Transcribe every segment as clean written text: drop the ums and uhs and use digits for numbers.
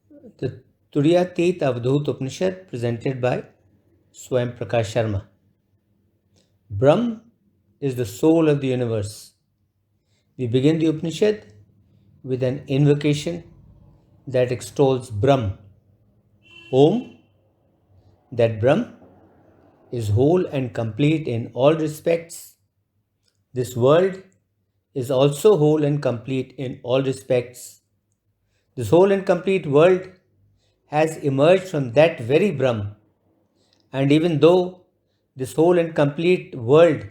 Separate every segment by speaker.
Speaker 1: The Turiya Ateeta Avadhoot Upanishad presented by Svayam Prakash Sharma. Brahm is the soul of the universe. We begin the Upanishad with an invocation that extols Brahm. Om, that Brahm is whole and complete in all respects. This world is also whole and complete in all respects. This whole and complete world has emerged from that very Brahm. And even though this whole and complete world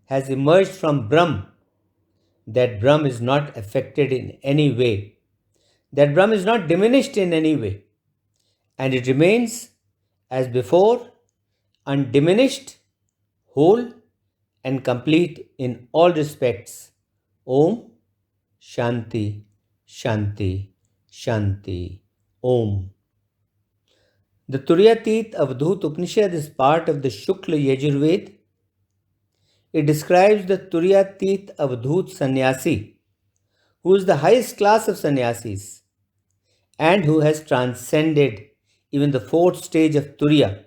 Speaker 1: has emerged from Brahm, that Brahm is not affected in any way. That Brahm is not diminished in any way. And it remains as before, undiminished, whole, and complete in all respects. Om Shanti Shanti Shanti Om. The Turiya Ateeta Avadhoot Upanishad is part of the Shukla Yajur Veda. It describes the Turiya Ateeta Avadhoot Sanyasi, who is the highest class of sannyasis and who has transcended even the fourth stage of Turiya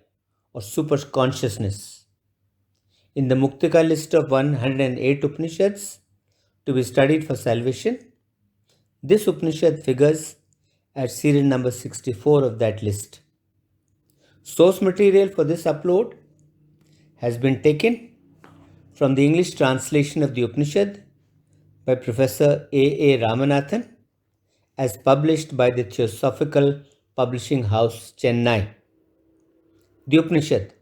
Speaker 1: or super consciousness. In the Muktika list of 108 Upanishads to be studied for salvation, this Upanishad figures at serial number 64 of that list. Source material for this upload has been taken from the English translation of the Upanishad by Professor A Ramanathan as published by the Theosophical Publishing House, Chennai. The Upanishad.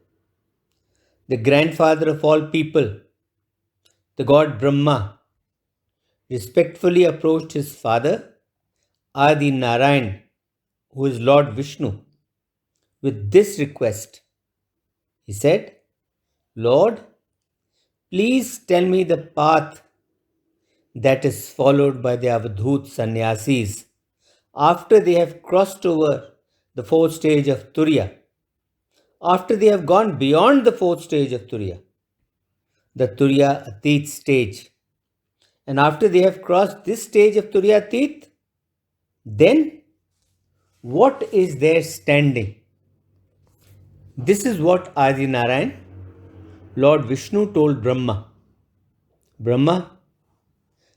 Speaker 1: The grandfather of all people, the god Brahma, respectfully approached his father, Adi Narayan, who is Lord Vishnu, with this request. He said, Lord, please tell me the path that is followed by the Avadhoot Sanyasis after they have crossed over the fourth stage of Turiya, after they have gone beyond the fourth stage of Turiya, the Turiya Ateet stage, and after they have crossed this stage of Turiya Ateet, then what is their standing? This is what Adi Narayan, Lord Vishnu, told Brahma. Brahma,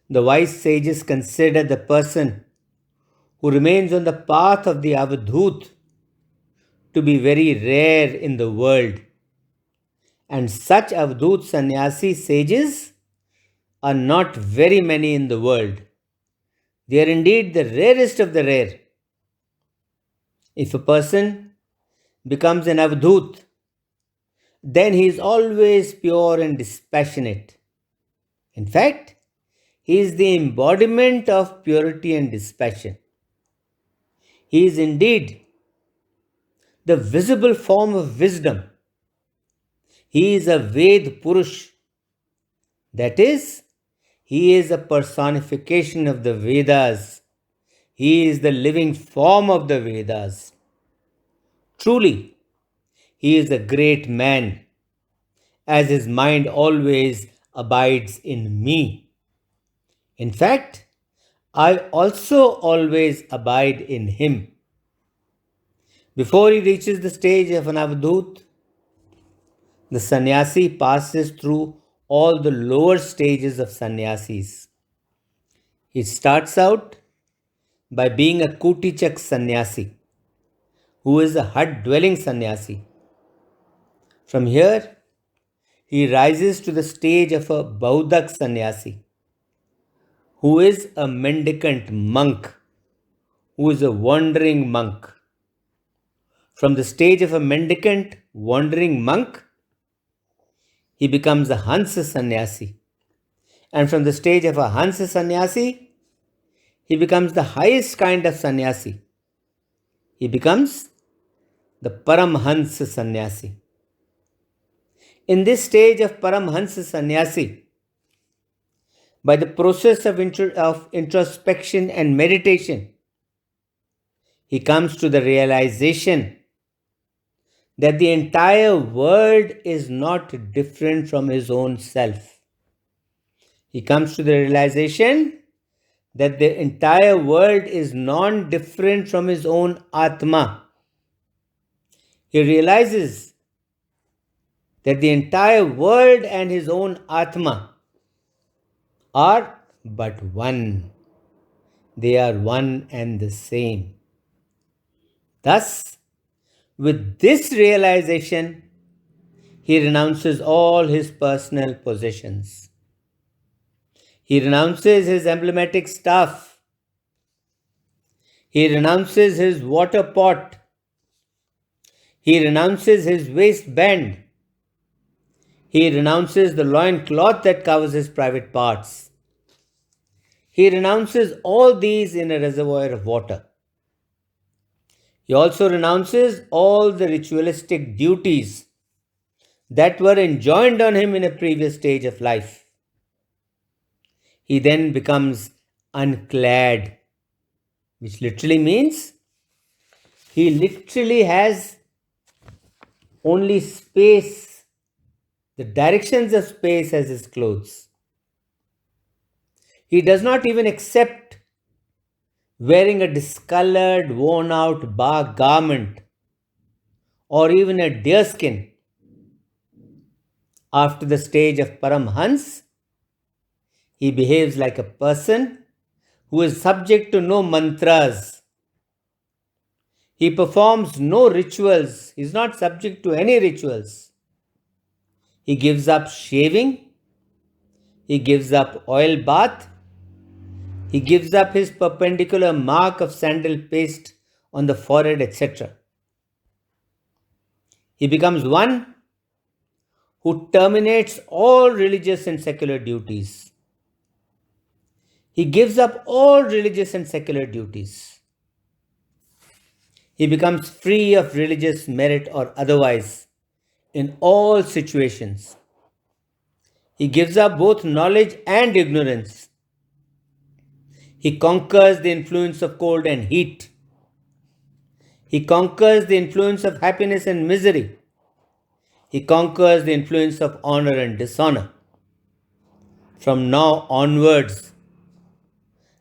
Speaker 1: the wise sages consider the person who remains on the path of the Avadhoot to be very rare in the world. And such Avadhoot Sanyasi sages are not very many in the world. They are indeed the rarest of the rare. If a person becomes an Avadhoot, then he is always pure and dispassionate. In fact, he is the embodiment of purity and dispassion. He is indeed the visible form of wisdom. He is a Ved Purush. That is, he is a personification of the Vedas. He is the living form of the Vedas. Truly, he is a great man, as his mind always abides in me. In fact, I also always abide in him. Before he reaches the stage of an Avadhoot, the sannyasi passes through all the lower stages of sannyasis. He starts out by being a Kutichak sannyasi, who is a hut-dwelling sannyasi. From here, he rises to the stage of a Baudak sannyasi, who is a mendicant monk, who is a wandering monk. From the stage of a mendicant wandering monk, he becomes a Hansa sannyasi. And from the stage of a Hansa sannyasi, he becomes the highest kind of sannyasi. He becomes the Paramhansa sannyasi. In this stage of Paramhansa sannyasi, by the process of introspection and meditation, he comes to the realization that the entire world is not different from his own self. He comes to the realization that the entire world is non-different from his own Atma. He realizes that the entire world and his own Atma are but one. They are one and the same. Thus, with this realization, he renounces all his personal possessions. He renounces his emblematic staff. He renounces his water pot. He renounces his waistband. He renounces the loin cloth that covers his private parts. He renounces all these in a reservoir of water. He also renounces all the ritualistic duties that were enjoined on him in a previous stage of life. He then becomes unclad, which literally means he literally has only space, the directions of space as his clothes. He does not even accept wearing a discolored, worn out bark garment or even a deerskin. After the stage of Paramhans, he behaves like a person who is subject to no mantras. He performs no rituals. He is not subject to any rituals. He gives up shaving. He gives up oil bath. He gives up his perpendicular mark of sandal paste on the forehead, etc. He becomes one who terminates all religious and secular duties. He gives up all religious and secular duties. He becomes free of religious merit or otherwise in all situations. He gives up both knowledge and ignorance. He conquers the influence of cold and heat. He conquers the influence of happiness and misery. He conquers the influence of honor and dishonor. From now onwards,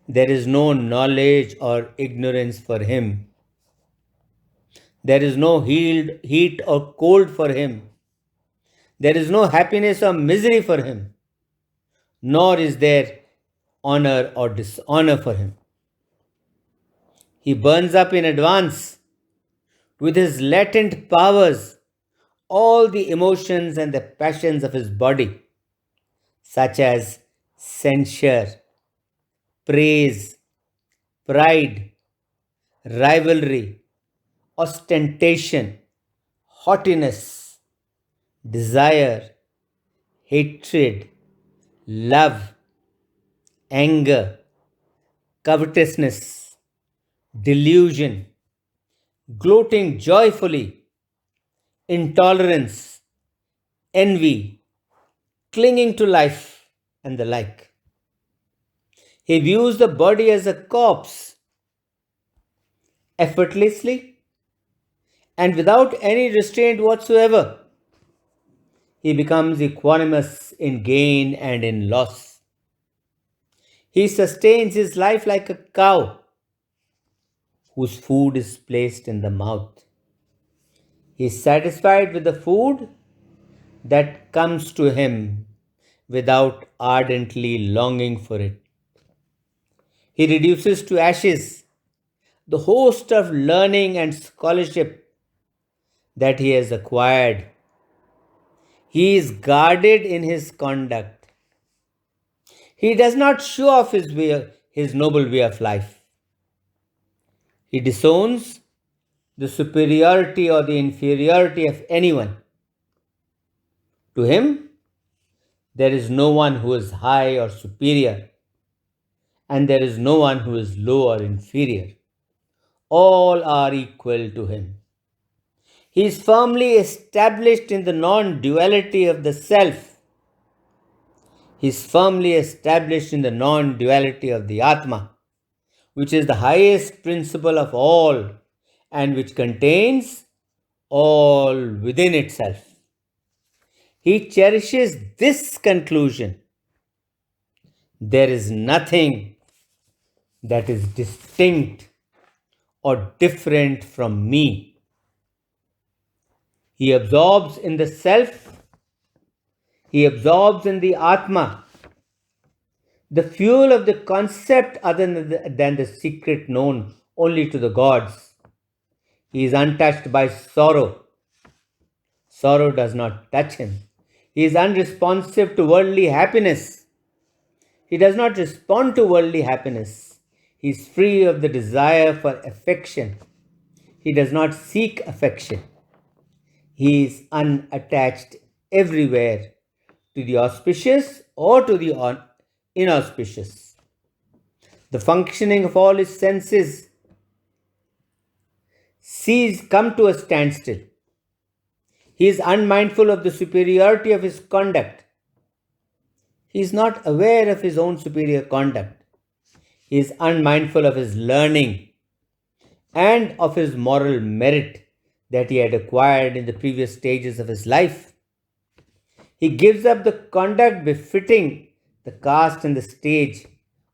Speaker 1: there is no knowledge or ignorance for him. There is no heat or cold for him. There is no happiness or misery for him. Nor is there honor or dishonor for him. He burns up in advance with his latent powers all the emotions and the passions of his body, such as censure, praise, pride, rivalry, ostentation, haughtiness, desire, hatred, love, anger, covetousness, delusion, gloating joyfully, intolerance, envy, clinging to life, and the like. He views the body as a corpse, effortlessly and without any restraint whatsoever. He becomes equanimous in gain and in loss. He sustains his life like a cow whose food is placed in the mouth. He is satisfied with the food that comes to him without ardently longing for it. He reduces to ashes the host of learning and scholarship that he has acquired. He is guarded in his conduct. He does not show off his noble way of life. He disowns the superiority or the inferiority of anyone. To him, there is no one who is high or superior, and there is no one who is low or inferior. All are equal to him. He is firmly established in the non duality of the self. He is firmly established in the non duality of the Atma, which is the highest principle of all and which contains all within itself. He cherishes this conclusion: there is nothing that is distinct or different from me. He absorbs in the self, he absorbs in the Atma, the fuel of the concept other than the secret known only to the gods. He is untouched by sorrow. Sorrow does not touch him. He is unresponsive to worldly happiness. He does not respond to worldly happiness. He is free of the desire for affection. He does not seek affection. He is unattached everywhere to the auspicious or to the inauspicious. The functioning of all his senses come to a standstill. He is unmindful of the superiority of his conduct. He is not aware of his own superior conduct. He is unmindful of his learning and of his moral merit that he had acquired in the previous stages of his life. He gives up the conduct befitting the caste and the stage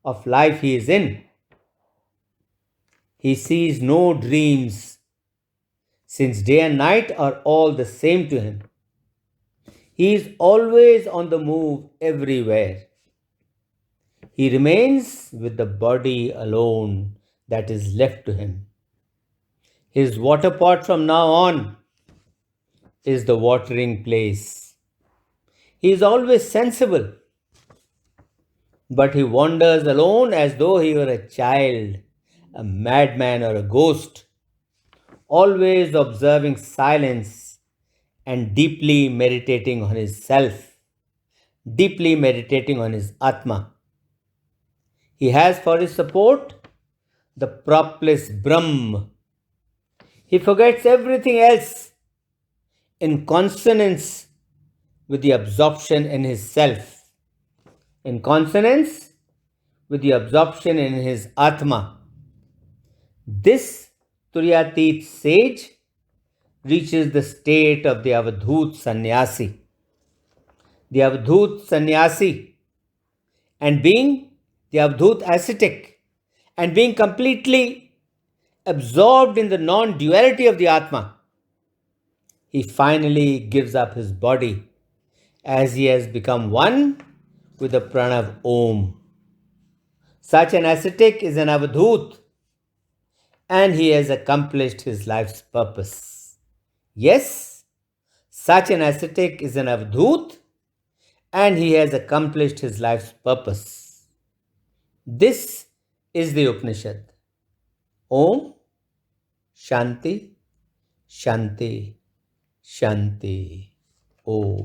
Speaker 1: of life he is in. He sees no dreams, since day and night are all the same to him. He is always on the move everywhere. He remains with the body alone that is left to him. His water pot from now on is the watering place. He is always sensible, but he wanders alone as though he were a child, a madman, or a ghost, always observing silence and deeply meditating on his self, deeply meditating on his Atma. He has for his support the propless Brahm. He forgets everything else in consonance with the absorption in his self, in consonance with the absorption in his Atma. This Turiya Ateeta sage reaches the state of the Avadhoot Sanyasi. The Avadhoot Sanyasi, and being the Avadhoot ascetic, and being completely absorbed in the non-duality of the Atma, he finally gives up his body as he has become one with the Pranav Om. Such an ascetic is an Avadhoot, and he has accomplished his life's purpose. Yes, such an ascetic is an Avadhoot, and he has accomplished his life's purpose. This is the Upanishad. Om Shanti Shanti Shanti Om.